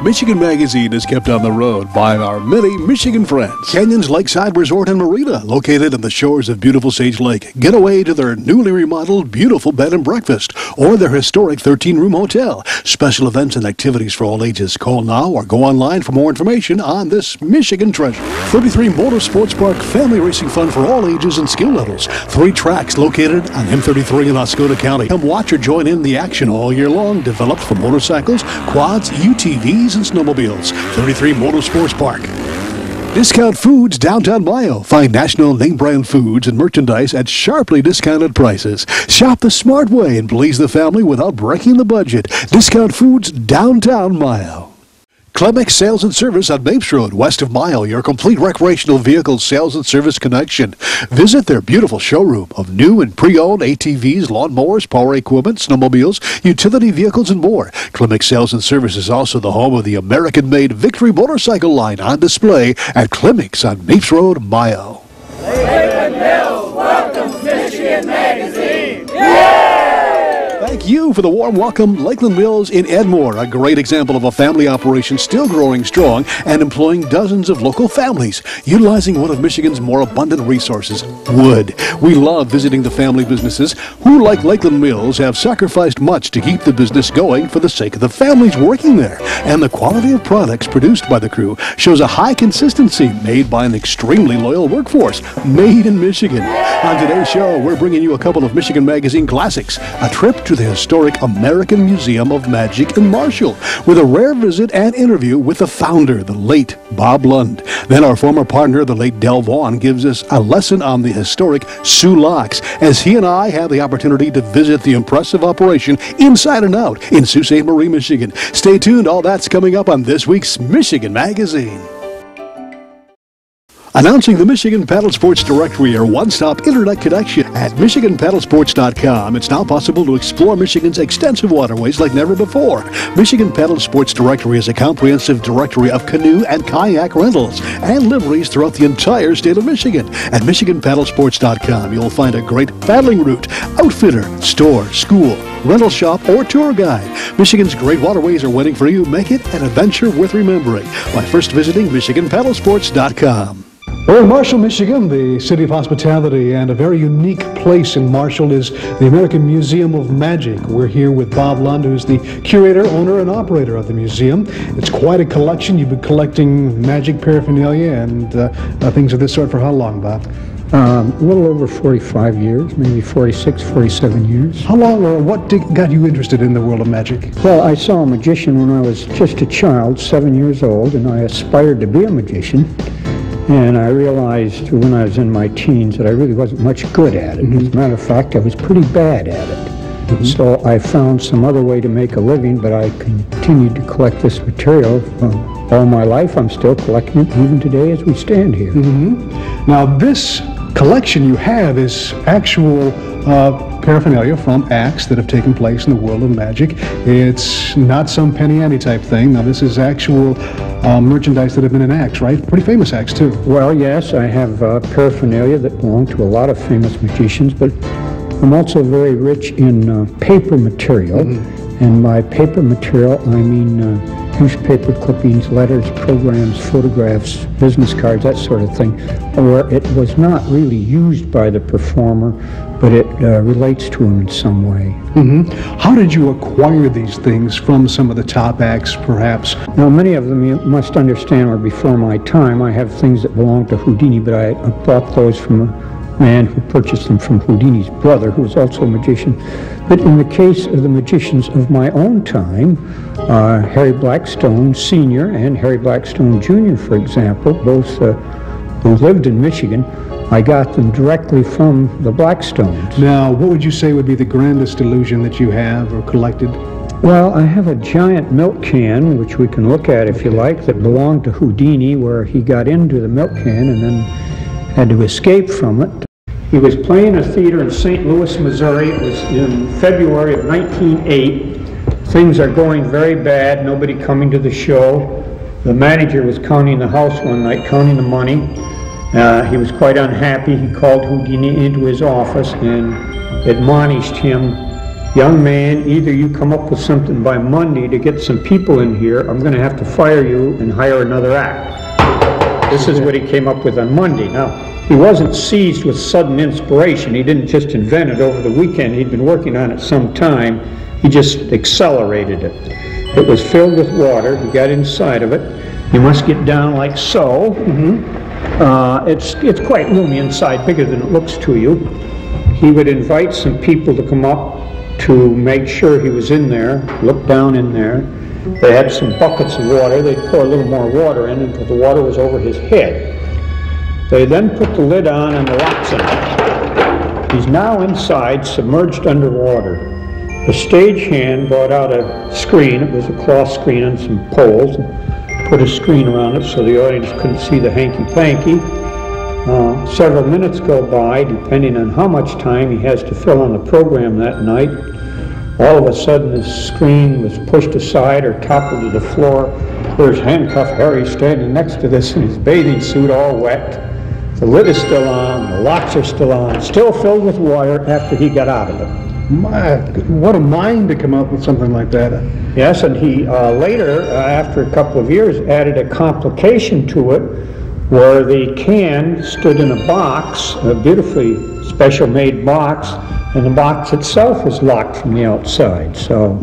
Michigan Magazine is kept on the road by our many Michigan friends. Canyons Lakeside Resort and Marina, located on the shores of beautiful Sage Lake. Get away to their newly remodeled, beautiful bed and breakfast or their historic 13-room hotel. Special events and activities for all ages. Call now or go online for more information on this Michigan treasure. 33 Motorsports Park, family racing fun for all ages and skill levels. 3 tracks located on M33 in Oscoda County. Come watch or join in the action all year long. Developed for motorcycles, quads, UTVs, and snowmobiles. 33 Motorsports Park. Discount Foods Downtown Mayo. Find national name brand foods and merchandise at sharply discounted prices. Shop the smart way and please the family without breaking the budget. Discount Foods Downtown Mayo. Clemix Sales and Service on Mapes Road, west of Mayo, your complete recreational vehicle sales and service connection. Visit their beautiful showroom of new and pre-owned ATVs, lawnmowers, power equipment, snowmobiles, utility vehicles, and more. Clemix Sales and Service is also the home of the American-made Victory motorcycle line on display at Clemix on Mapes Road, Mayo. Lakeland Mills welcomes Michigan Magazine. Yay! Thank you for the warm welcome. Lakeland Mills in Edmore, a great example of a family operation still growing strong and employing dozens of local families, utilizing one of Michigan's more abundant resources, wood. We love visiting the family businesses who, like Lakeland Mills, have sacrificed much to keep the business going for the sake of the families working there. And the quality of products produced by the crew shows a high consistency made by an extremely loyal workforce, made in Michigan. On today's show, we're bringing you a couple of Michigan Magazine classics, a trip to the historic American Museum of Magic in Marshall, with a rare visit and interview with the founder, the late Bob Lund. Then our former partner, the late Del Vaughn, gives us a lesson on the historic Soo Locks, as he and I have the opportunity to visit the impressive operation inside and out in Sault Ste. Marie, Michigan. Stay tuned, all that's coming up on this week's Michigan Magazine. Announcing the Michigan Paddle Sports Directory, your one-stop internet connection at MichiganPaddlesports.com. It's now possible to explore Michigan's extensive waterways like never before. Michigan Paddle Sports Directory is a comprehensive directory of canoe and kayak rentals and liveries throughout the entire state of Michigan. At MichiganPaddlesports.com, you'll find a great paddling route, outfitter, store, school, rental shop, or tour guide. Michigan's great waterways are waiting for you. Make it an adventure worth remembering by first visiting MichiganPaddlesports.com. We're in Marshall, Michigan, the city of hospitality, and a very unique place in Marshall is the American Museum of Magic. We're here with Bob Lund, who's the curator, owner, and operator of the museum. It's quite a collection. You've been collecting magic paraphernalia and things of this sort for how long, Bob? A little over 45 years, maybe 46, 47 years. How long or what got you interested in the world of magic? Well, I saw a magician when I was just a child, 7 years old, and I aspired to be a magician. And I realized when I was in my teens that I really wasn't much good at it. As a matter of fact, I was pretty bad at it. So I found some other way to make a living, but I continued to collect this material all my life. I'm still collecting it even today as we stand here. Now this collection you have is actual paraphernalia from acts that have taken place in the world of magic. It's not some penny ante type thing. Now this is actual merchandise that have been in acts, right? Pretty famous acts too. Well, yes, I have paraphernalia that belong to a lot of famous magicians, but I'm also very rich in paper material. And by paper material, I mean newspaper clippings, letters, programs, photographs, business cards, that sort of thing, where it was not really used by the performer, but it relates to him in some way. How did you acquire these things from some of the top acts, perhaps? Now, many of them, you must understand, were before my time. I have things that belong to Houdini, but I bought those from a man who purchased them from Houdini's brother, who was also a magician. But in the case of the magicians of my own time, Harry Blackstone Sr. and Harry Blackstone Jr., for example, both who lived in Michigan, I got them directly from the Blackstones. Now, what would you say would be the grandest illusion that you have or collected? Well, I have a giant milk can, which we can look at if you like, that belonged to Houdini, where he got into the milk can and then had to escape from it. He was playing a theater in St. Louis, Missouri. It was in February of 1908. Things are going very bad, nobody coming to the show. The manager was counting the house one night, counting the money. He was quite unhappy. He called Houdini into his office and admonished him young man, either you come up with something by Monday to get some people in here, I'm going to have to fire you and hire another act. This is what he came up with on Monday. Now, he wasn't seized with sudden inspiration. He didn't just invent it over the weekend. He'd been working on it some time. He just accelerated it. It was filled with water. He got inside of it. You must get down like so. It's quite roomy inside, bigger than it looks to you. He would invite some people to come up to make sure he was in there, look down in there. They had some buckets of water. They'd pour a little more water in until the water was over his head. They then put the lid on and the locks in it. He's now inside, submerged underwater. The stagehand brought out a screen. It was a cloth screen on some poles. Put a screen around it so the audience couldn't see the hanky-panky. Several minutes go by, depending on how much time he has to fill on the program that night. All of a sudden, the screen was pushed aside or toppled to the floor. There's handcuffed Harry standing next to this in his bathing suit, all wet. The lid is still on, the locks are still on, still filled with water after he got out of it. My, what a mind to come up with something like that. Yes, and he later, after a couple of years, added a complication to it where the can stood in a box, a beautifully special-made box, and the box itself was locked from the outside. So,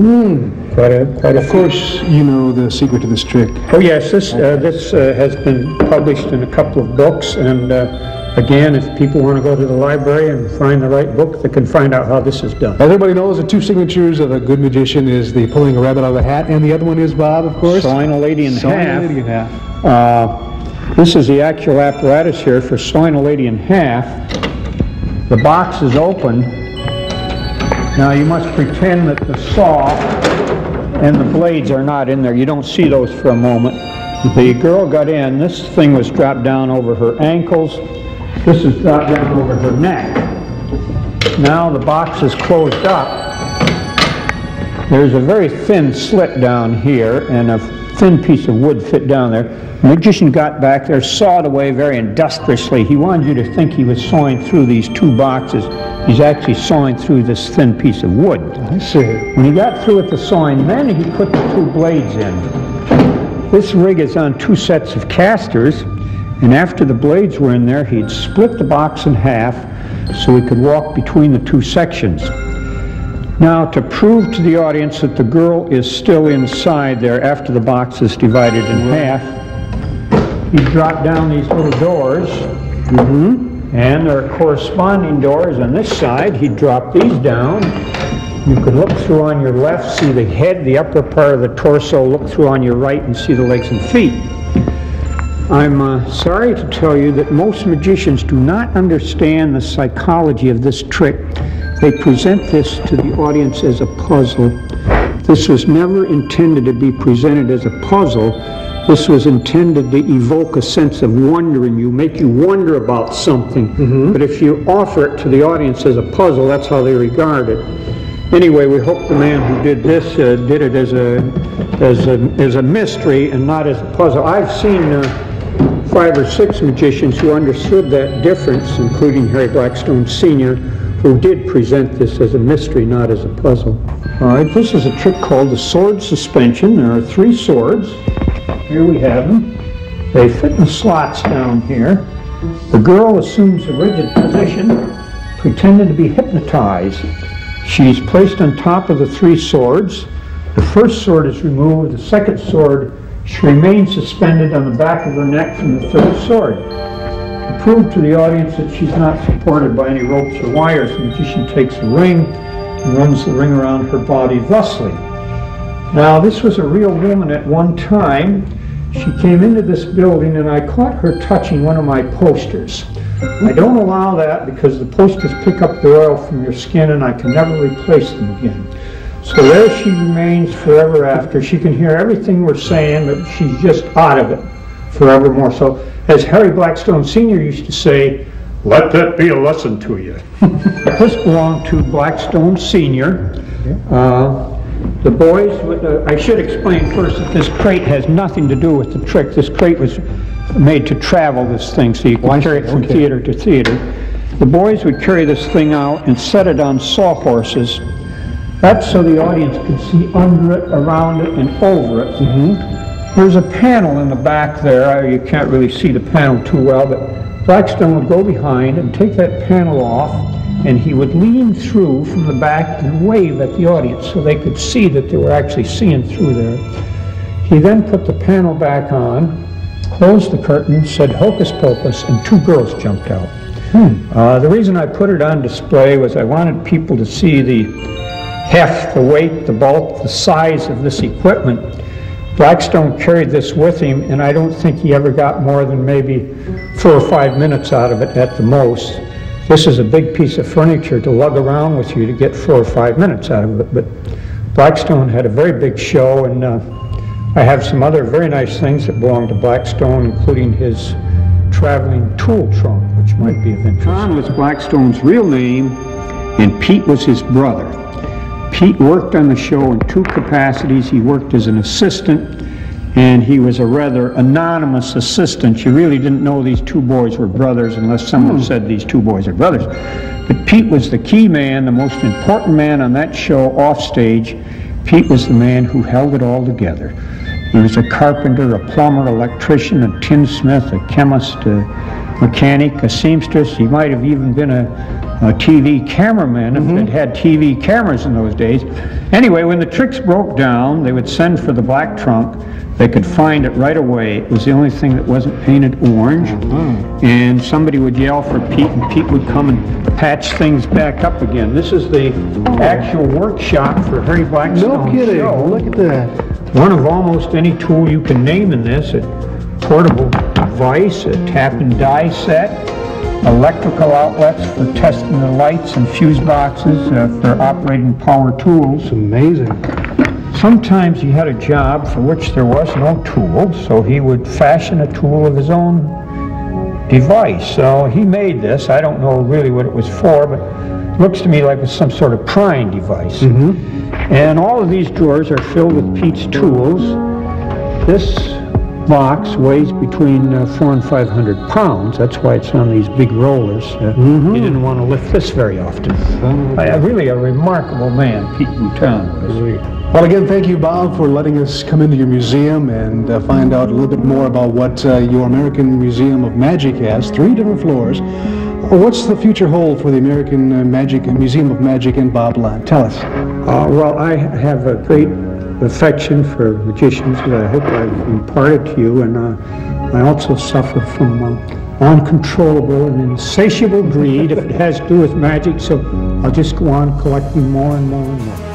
quite a. Of course, you know the secret to this trick. Oh yes, this has been published in a couple of books, and again, if people want to go to the library and find the right book, they can find out how this is done. Everybody knows the two signatures of a good magician is the pulling a rabbit out of a hat, and the other one is, Bob, of course? Sawing a lady in Sawing half. a lady in half. This is the actual apparatus here for sawing a lady in half. The box is open. Now you must pretend that the saw and the blades are not in there. You don't see those for a moment. The girl got in. This thing was dropped down over her ankles. This is dropped down over her neck. Now the box is closed up. There's a very thin slit down here and a thin piece of wood fit down there. The magician got back there, sawed away very industriously. He wanted you to think he was sawing through these two boxes. He's actually sawing through this thin piece of wood. I see. When he got through with the sawing, then he put the two blades in. This rig is on two sets of casters, and after the blades were in there, he'd split the box in half so he could walk between the two sections. Now, to prove to the audience that the girl is still inside there after the box is divided in half, he dropped down these little doors, and there are corresponding doors on this side. He dropped these down. You could look through on your left, see the head, the upper part of the torso, look through on your right and see the legs and feet. I'm sorry to tell you that most magicians do not understand the psychology of this trick. They present this to the audience as a puzzle. This was never intended to be presented as a puzzle. This was intended to evoke a sense of wonder in you, make you wonder about something. But if you offer it to the audience as a puzzle, that's how they regard it. Anyway, we hope the man who did this did it as a mystery and not as a puzzle. I've seen 5 or 6 magicians who understood that difference, including Harry Blackstone Sr., who did present this as a mystery, not as a puzzle. All right, this is a trick called the sword suspension. There are 3 swords. Here we have them. They fit in the slots down here. The girl assumes a rigid position, pretending to be hypnotized. She's placed on top of the 3 swords. The first sword is removed. The second sword, she remains suspended on the back of her neck from the third sword. To prove to the audience that she's not supported by any ropes or wires, the magician takes a ring and runs the ring around her body thusly. Now, this was a real woman at one time. She came into this building and I caught her touching one of my posters. I don't allow that because the posters pick up the oil from your skin and I can never replace them again. So there she remains forever after. She can hear everything we're saying, but she's just out of it forevermore. So, as Harry Blackstone Sr. used to say, let that be a lesson to you. This belonged to Blackstone Sr. The boys, I should explain first that this crate has nothing to do with the trick. This crate was made to travel this thing so you can carry it from theater to theater. The boys would carry this thing out and set it on sawhorses That's so the audience could see under it, around it, and over it. There's a panel in the back there. You can't really see the panel too well, but Blackstone would go behind and take that panel off, and he would lean through from the back and wave at the audience so they could see that they were actually seeing through there. He then put the panel back on, closed the curtain, said hocus pocus, and 2 girls jumped out. The reason I put it on display was I wanted people to see the heft, the weight, the bulk, the size of this equipment. Blackstone carried this with him, and I don't think he ever got more than maybe 4 or 5 minutes out of it at the most. This is a big piece of furniture to lug around with you to get 4 or 5 minutes out of it, but Blackstone had a very big show, and I have some other very nice things that belong to Blackstone, including his traveling tool trunk, which might be of interest. John was Blackstone's real name, and Pete was his brother. Pete worked on the show in 2 capacities. He worked as an assistant, and he was a rather anonymous assistant. You really didn't know these 2 boys were brothers unless someone said these 2 boys are brothers. But Pete was the key man, the most important man on that show off stage. Pete was the man who held it all together. He was a carpenter, a plumber, electrician, a tinsmith, a chemist, a mechanic, a seamstress. He might have even been a TV cameraman if it had TV cameras in those days. Anyway, when the tricks broke down, they would send for the black trunk. They could find it right away. It was the only thing that wasn't painted orange. And somebody would yell for Pete, and Pete would come and patch things back up again. This is the actual workshop for Harry Blackstone. No kidding. Show. Look at that. One of almost any tool you can name in this. A portable device, a tap and die set, electrical outlets for testing the lights, and fuse boxes for operating power tools. It's amazing. Sometimes he had a job for which there was no tool, so he would fashion a tool of his own device. So he made this. I don't know really what it was for, but it looks to me like it's some sort of prying device. And all of these drawers are filled with Pete's tools. This box weighs between 400 and 500 pounds. That's why it's on these big rollers. He didn't want to lift this very often. Really a remarkable man, Pete Bouton was. Well, again, thank you, Bob, for letting us come into your museum and find out a little bit more about what your American Museum of Magic has. 3 different floors. What's the future hold for the American Museum of Magic and Bob Lund? Tell us. Well, I have a great affection for magicians that I hope I've imparted to you, and I also suffer from uncontrollable and insatiable greed if it has to do with magic, so I'll just go on collecting more and more and more.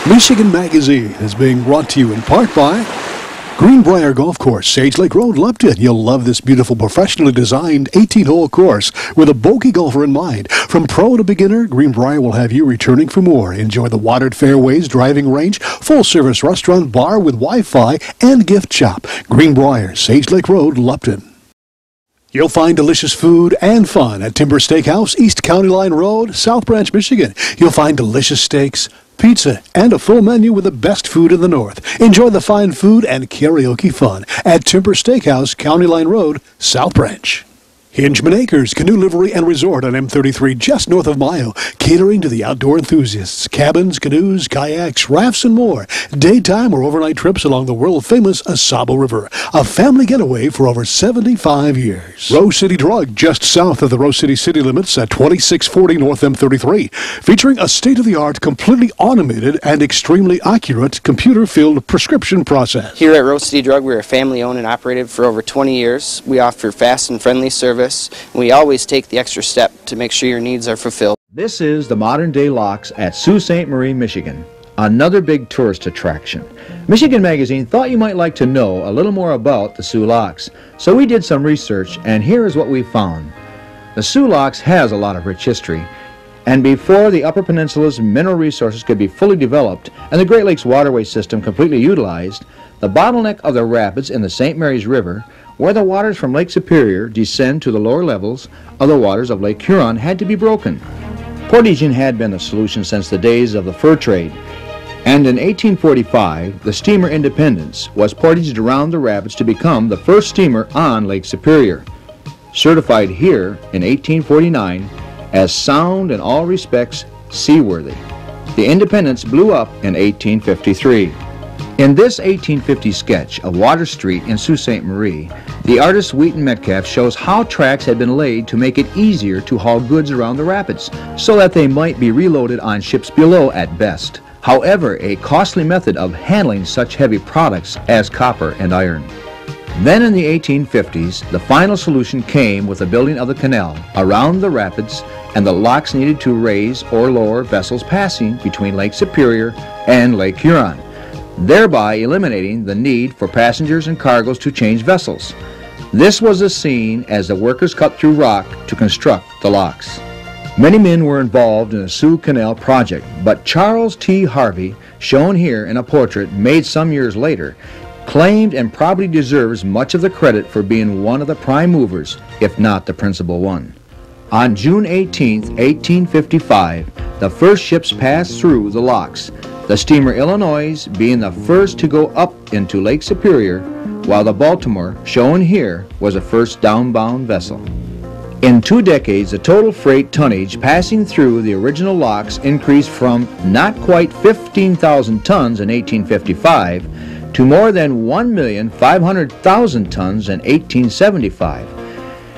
Michigan Magazine is being brought to you in part by Greenbrier Golf Course, Sage Lake Road, Lupton. You'll love this beautiful, professionally designed 18-hole course with a bogey golfer in mind. From pro to beginner, Greenbrier will have you returning for more. Enjoy the watered fairways, driving range, full-service restaurant, bar with Wi-Fi, and gift shop. Greenbrier, Sage Lake Road, Lupton. You'll find delicious food and fun at Timber Steakhouse, East County Line Road, South Branch, Michigan. You'll find delicious steaks, pizza, and a full menu with the best food in the north. Enjoy the fine food and karaoke fun at Timber Steakhouse, County Line Road, South Branch. Hingeman Acres Canoe Livery and Resort on M33 just north of Mayo, catering to the outdoor enthusiasts. Cabins, canoes, kayaks, rafts, and more. Daytime or overnight trips along the world-famous Asabo River. A family getaway for over 75 years. Rose City Drug, just south of the Rose City city limits at 2640 North M33. Featuring a state-of-the-art, completely automated, and extremely accurate computer-filled prescription process. Here at Rose City Drug, we're a family-owned and operated for over 20 years. We offer fast and friendly service. We always take the extra step to make sure your needs are fulfilled. This is the Modern Day Locks at Sault Ste Marie, Michigan, another big tourist attraction. Michigan Magazine thought you might like to know a little more about the Soo Locks, so we did some research, and here is what we found. The Soo Locks has a lot of rich history, and before the Upper Peninsula's mineral resources could be fully developed and the Great Lakes waterway system completely utilized, the bottleneck of the rapids in the St. Mary's River, where the waters from Lake Superior descend to the lower levels of the waters of Lake Huron, had to be broken. Portaging had been a solution since the days of the fur trade, and in 1845, the steamer Independence was portaged around the rapids to become the first steamer on Lake Superior, certified here in 1849 as sound in all respects seaworthy. The Independence blew up in 1853. In this 1850 sketch of Water Street in Sault Ste. Marie, the artist Wheaton Metcalf shows how tracks had been laid to make it easier to haul goods around the rapids, so that they might be reloaded on ships below at best. However, a costly method of handling such heavy products as copper and iron. Then in the 1850s, the final solution came with the building of the canal around the rapids and the locks needed to raise or lower vessels passing between Lake Superior and Lake Huron, thereby eliminating the need for passengers and cargoes to change vessels. This was the scene as the workers cut through rock to construct the locks. Many men were involved in the Soo Canal project, but Charles T. Harvey, shown here in a portrait made some years later, claimed and probably deserves much of the credit for being one of the prime movers, if not the principal one. On June 18, 1855, the first ships passed through the locks, the steamer Illinois being the first to go up into Lake Superior, while the Baltimore, shown here, was the first downbound vessel. In 2 decades, the total freight tonnage passing through the original locks increased from not quite 15,000 tons in 1855 to more than 1,500,000 tons in 1875.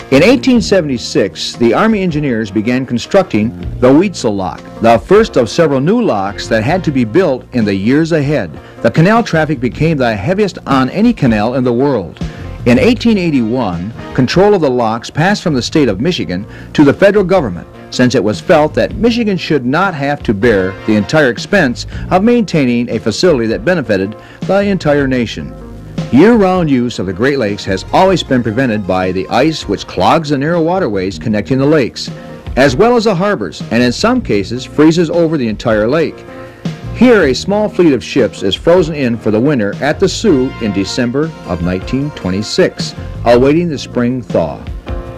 In 1876, the Army engineers began constructing the Weitzel Lock, the first of several new locks that had to be built in the years ahead. The canal traffic became the heaviest on any canal in the world. In 1881, control of the locks passed from the state of Michigan to the federal government, since it was felt that Michigan should not have to bear the entire expense of maintaining a facility that benefited the entire nation. Year-round use of the Great Lakes has always been prevented by the ice which clogs the narrow waterways connecting the lakes, as well as the harbors, and in some cases freezes over the entire lake. Here, a small fleet of ships is frozen in for the winter at the Soo in December of 1926, awaiting the spring thaw.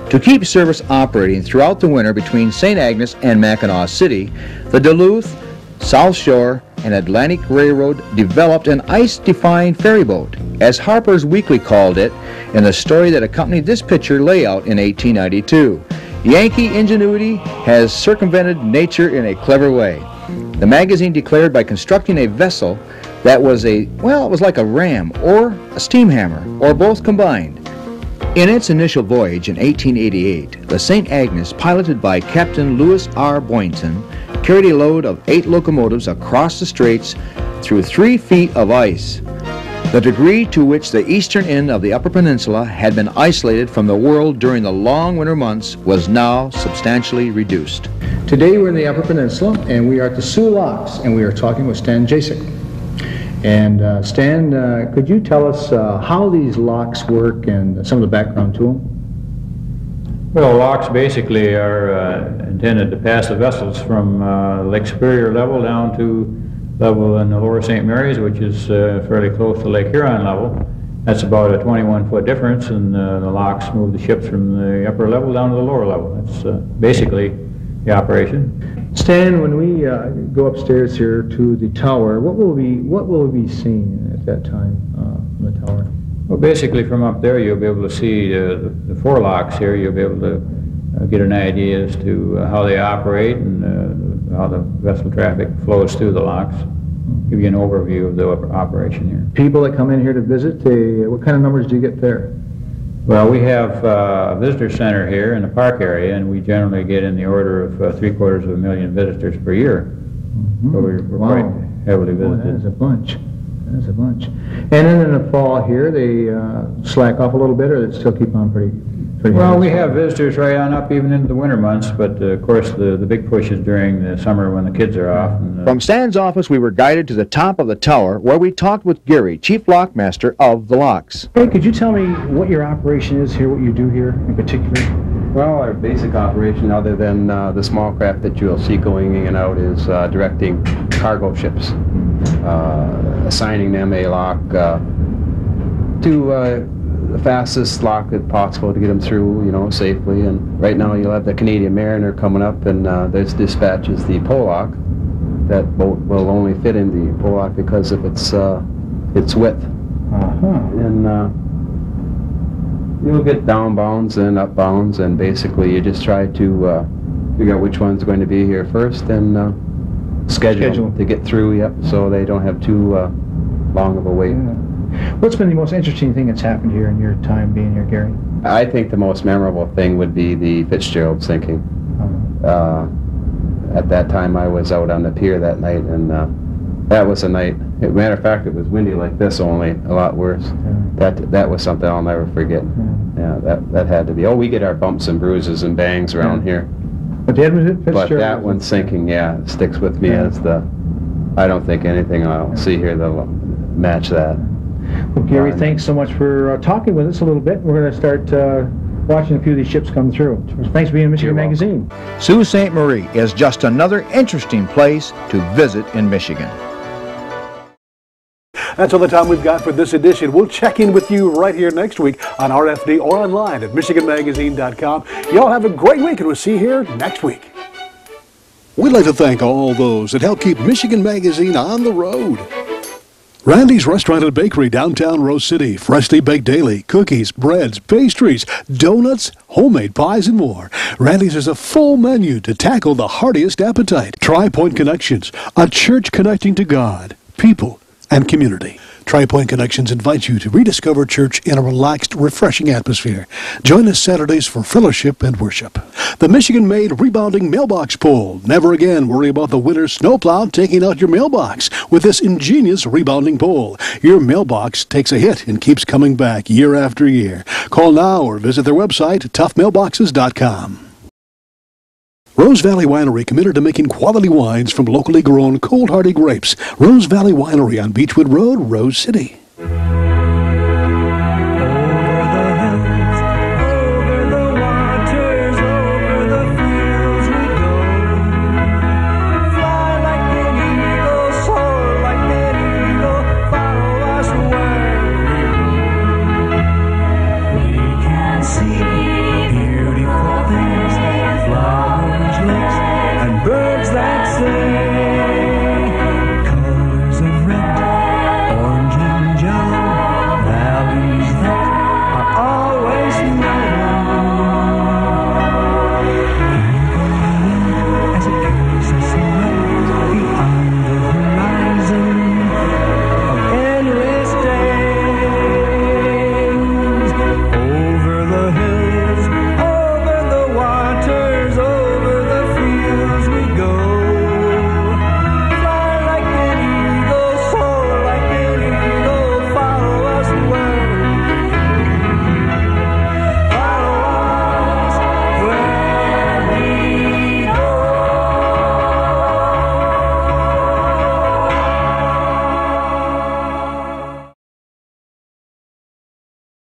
To keep service operating throughout the winter between St. Agnes and Mackinaw City, the Duluth, South Shore, and Atlantic Railroad developed an ice-defying ferry boat, as Harper's Weekly called it in the story that accompanied this picture layout in 1892. Yankee ingenuity has circumvented nature in a clever way. The magazine declared by constructing a vessel that was it was like a ram or a steam hammer, or both combined. In its initial voyage in 1888, the St. Agnes, piloted by Captain Lewis R. Boynton, carried a load of 8 locomotives across the straits through 3 feet of ice. The degree to which the eastern end of the Upper Peninsula had been isolated from the world during the long winter months was now substantially reduced. Today we're in the Upper Peninsula, and we are at the Soo Locks, and we are talking with Stan Jasek. And Stan, could you tell us how these locks work and some of the background to them? Well, locks basically are intended to pass the vessels from Lake Superior level down to level in the lower St. Mary's, which is fairly close to Lake Huron level. That's about a 21-foot difference, and the locks move the ships from the upper level down to the lower level. That's basically the operation. Stan, when we go upstairs here to the tower, what will we be seeing at that time from the tower? Well, basically from up there you'll be able to see the 4 locks here. You'll be able to get an idea as to how they operate and how the vessel traffic flows through the locks. Give you an overview of the operation here. People that come in here to visit, what kind of numbers do you get there? Well, we have a visitor center here in the park area, and we generally get in the order of 750,000 visitors per year. Mm-hmm. So we're quite heavily visited. That is a bunch. That is a bunch. And then in the fall here, they slack off a little bit, or they still keep on pretty well, we have visitors right on up even into the winter months, but of course the big push is during the summer when the kids are off. And, From Stan's office, we were guided to the top of the tower, where we talked with Gary, Chief Lockmaster of the Locks. Hey, could you tell me what your operation is here, what you do here in particular? Well, our basic operation, other than the small craft that you'll see going in and out, is directing cargo ships, assigning them a lock to the fastest lock as possible to get them through, you know, safely. And right now you'll have the Canadian Mariner coming up, and this dispatches the pole lock. That boat will only fit in the pole lock because of its width. And you'll get downbounds and upbounds, and basically you just try to figure out which one's going to be here first and schedule to get through. Yep, so they don't have too long of a wait. What's been the most interesting thing that's happened here in your time being here, Gary? I think the most memorable thing would be the Fitzgerald sinking. At that time I was out on the pier that night, and that was a night. As a matter of fact, it was windy like this, only a lot worse. That was something I'll never forget. That had to be. Oh, we get our bumps and bruises and bangs around here. But But that one sinking, sticks with me as the. I don't think anything I'll see here that'll match that. Well, Gary, thanks so much for talking with us a little bit. We're going to start watching a few of these ships come through. Thanks for being in Michigan Magazine. Sault Ste. Marie is just another interesting place to visit in Michigan. That's all the time we've got for this edition. We'll check in with you right here next week on RFD or online at MichiganMagazine.com. Y'all have a great week, and we'll see you here next week. We'd like to thank all those that help keep Michigan Magazine on the road. Randy's Restaurant and Bakery, downtown Rose City. Freshly baked daily, cookies, breads, pastries, donuts, homemade pies, and more. Randy's has a full menu to tackle the heartiest appetite. Tri-Point Connections, a church connecting to God, people, and community. Tri-Point Connections invites you to rediscover church in a relaxed, refreshing atmosphere. Join us Saturdays for fellowship and worship. The Michigan-made rebounding mailbox pole. Never again worry about the winter snowplow taking out your mailbox with this ingenious rebounding pole. Your mailbox takes a hit and keeps coming back year after year. Call now or visit their website, toughmailboxes.com. Rose Valley Winery, committed to making quality wines from locally grown, cold-hardy grapes. Rose Valley Winery on Beechwood Road, Rose City.